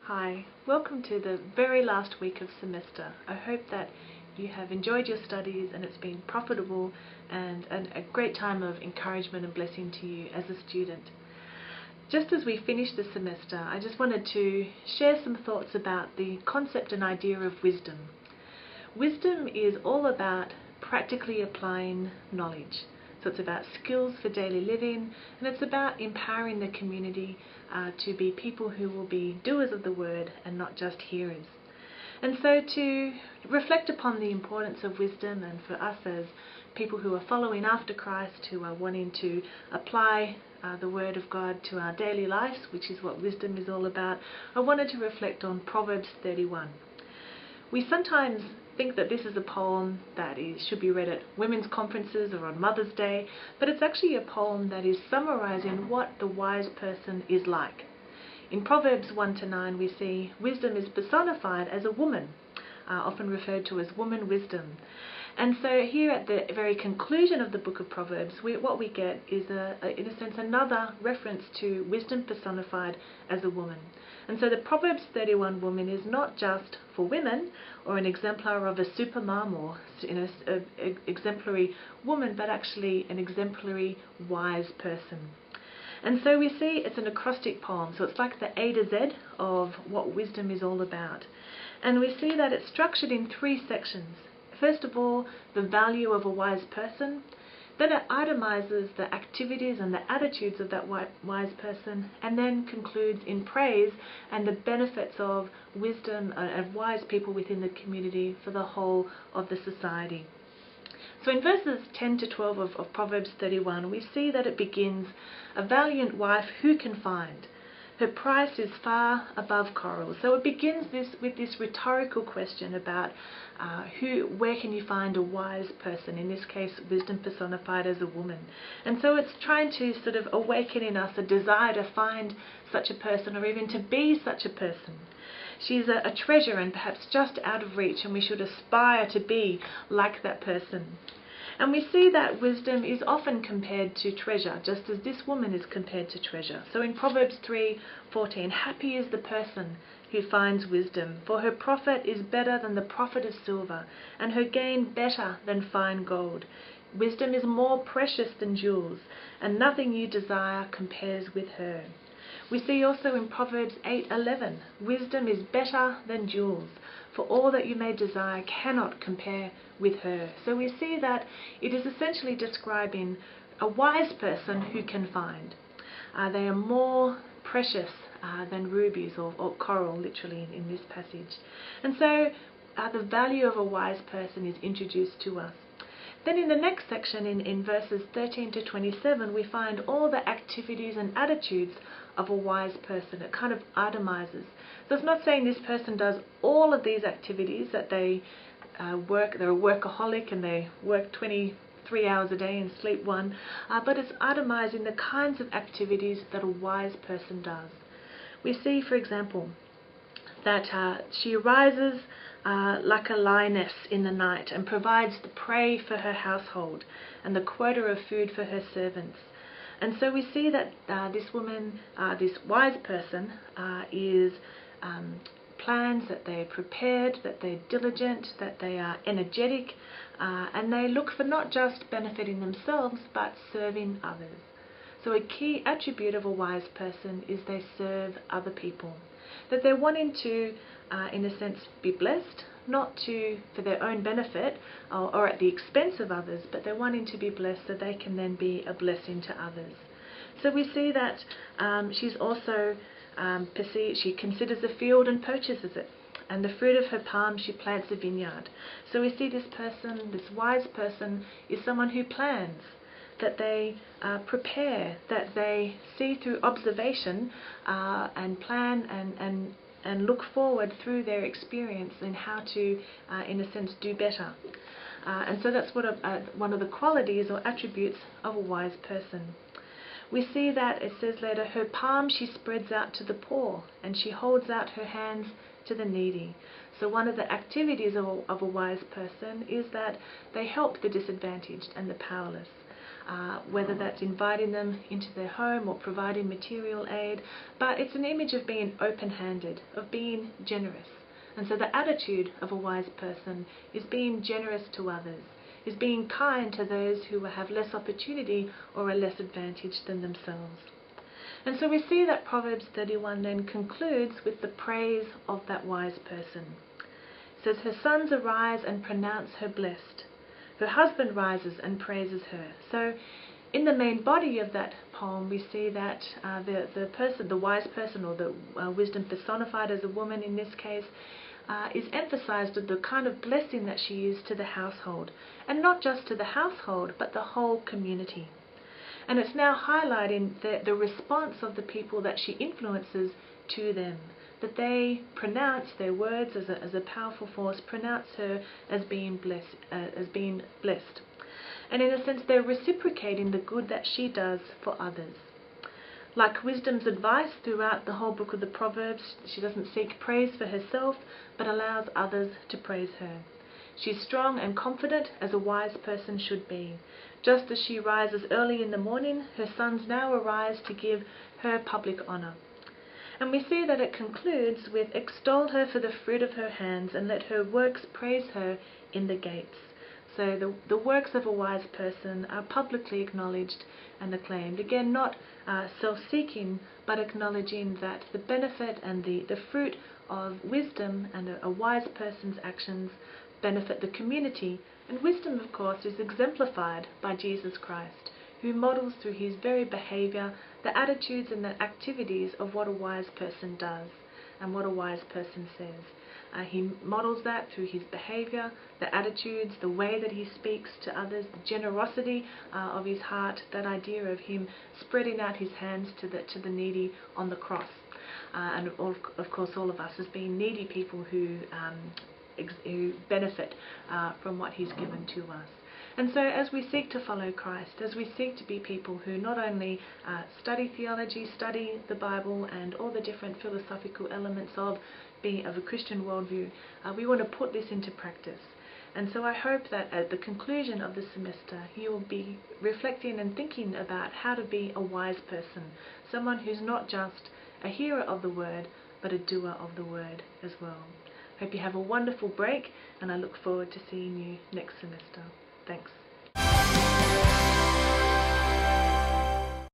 Hi, welcome to the very last week of semester. I hope that you have enjoyed your studies and it's been profitable and a great time of encouragement and blessing to you as a student. Just as we finish the semester, I just wanted to share some thoughts about the concept and idea of wisdom. Wisdom is all about practically applying knowledge. So it's about skills for daily living, and it's about empowering the community to be people who will be doers of the word and not just hearers. And so to reflect upon the importance of wisdom, and for us as people who are following after Christ, who are wanting to apply the word of God to our daily lives, which is what wisdom is all about, I wanted to reflect on Proverbs 31. We sometimes think that this is a poem that should be read at women's conferences or on Mother's Day, but it's actually a poem that is summarizing what the wise person is like. In Proverbs 1-9 we see wisdom is personified as a woman, often referred to as woman wisdom. And so here at the very conclusion of the book of Proverbs, what we get is, in a sense, another reference to wisdom personified as a woman. And so the Proverbs 31 woman is not just for women or an exemplar of a supermom or an exemplary woman, but actually an exemplary wise person. And so we see it's an acrostic poem, so it's like the A to Z of what wisdom is all about. And we see that it's structured in 3 sections. First of all, the value of a wise person. Then it itemizes the activities and the attitudes of that wise person, and then concludes in praise and the benefits of wisdom and wise people within the community for the whole of the society. So in verses 10-12 of Proverbs 31, we see that it begins, "A valiant wife who can find? Her price is far above coral." So it begins with this rhetorical question about where can you find a wise person, in this case wisdom personified as a woman. And so it's trying to sort of awaken in us a desire to find such a person, or even to be such a person. She's a treasure and perhaps just out of reach, and we should aspire to be like that person. And we see that wisdom is often compared to treasure, just as this woman is compared to treasure. So in Proverbs 3:14, "Happy is the person who finds wisdom, for her profit is better than the profit of silver, and her gain better than fine gold. Wisdom is more precious than jewels, and nothing you desire compares with her." We see also in Proverbs 8:11, "Wisdom is better than jewels, for all that you may desire cannot compare with her." So we see that it is essentially describing a wise person who can find. They are more precious than rubies or coral, literally, in this passage. And so the value of a wise person is introduced to us. Then in the next section, in verses 13-27, we find all the activities and attitudes of a wise person. It kind of itemizes. So it's not saying this person does all of these activities, that they're a workaholic and they work 23 hours a day and sleep 1, but it's itemizing the kinds of activities that a wise person does. We see, for example, that she rises like a lioness in the night and provides the prey for her household and the quota of food for her servants. And so we see that this woman, this wise person, plans, that they're prepared, that they're diligent, that they are energetic, and they look for not just benefiting themselves but serving others. So a key attribute of a wise person is they serve other people, that they're wanting to, in a sense, be blessed, not for their own benefit or at the expense of others, but they're wanting to be blessed so they can then be a blessing to others. So we see that she's also she considers a field and purchases it, and the fruit of her palm she plants a vineyard. So we see this person, this wise person, is someone who plans, that they prepare, that they see through observation and plan and look forward through their experience in how to, in a sense, do better. And so that's one of the qualities or attributes of a wise person. We see that it says later, "Her palm she spreads out to the poor, and she holds out her hands to the needy." So one of the activities of a wise person is that they help the disadvantaged and the powerless. whether that's inviting them into their home or providing material aid, but it's an image of being open-handed, of being generous. And so the attitude of a wise person is being generous to others, is being kind to those who have less opportunity or are less advantaged than themselves. And so we see that Proverbs 31 then concludes with the praise of that wise person. It says, her sons arise and pronounce her blessed. Her husband rises and praises her. So in the main body of that poem we see that the wise person, or the wisdom personified as a woman in this case, is emphasized of the kind of blessing that she is to the household, and not just to the household but the whole community. And it's now highlighting the response of the people that she influences to them, that they pronounce their words as a powerful force, pronounce her as being blessed. And in a sense they're reciprocating the good that she does for others. Like wisdom's advice throughout the whole book of the Proverbs, she doesn't seek praise for herself, but allows others to praise her. She's strong and confident as a wise person should be. Just as she rises early in the morning, her sons now arise to give her public honour. And we see that it concludes with, extol her for the fruit of her hands, and let her works praise her in the gates. So the works of a wise person are publicly acknowledged and acclaimed. Again, not self-seeking, but acknowledging that the benefit and the fruit of wisdom and a wise person's actions benefit the community. And wisdom, of course, is exemplified by Jesus Christ, who models through his very behaviour the attitudes and the activities of what a wise person does and what a wise person says. He models that through his behaviour, the attitudes, the way that he speaks to others, the generosity of his heart, that idea of him spreading out his hands to the needy on the cross. And of course all of us as being needy people who benefit from what he's given to us. And so as we seek to follow Christ, as we seek to be people who not only study theology, study the Bible and all the different philosophical elements of a Christian worldview, we want to put this into practice. And so I hope that at the conclusion of the semester you will be reflecting and thinking about how to be a wise person, someone who's not just a hearer of the word but a doer of the word as well. Hope you have a wonderful break, and I look forward to seeing you next semester. Thanks.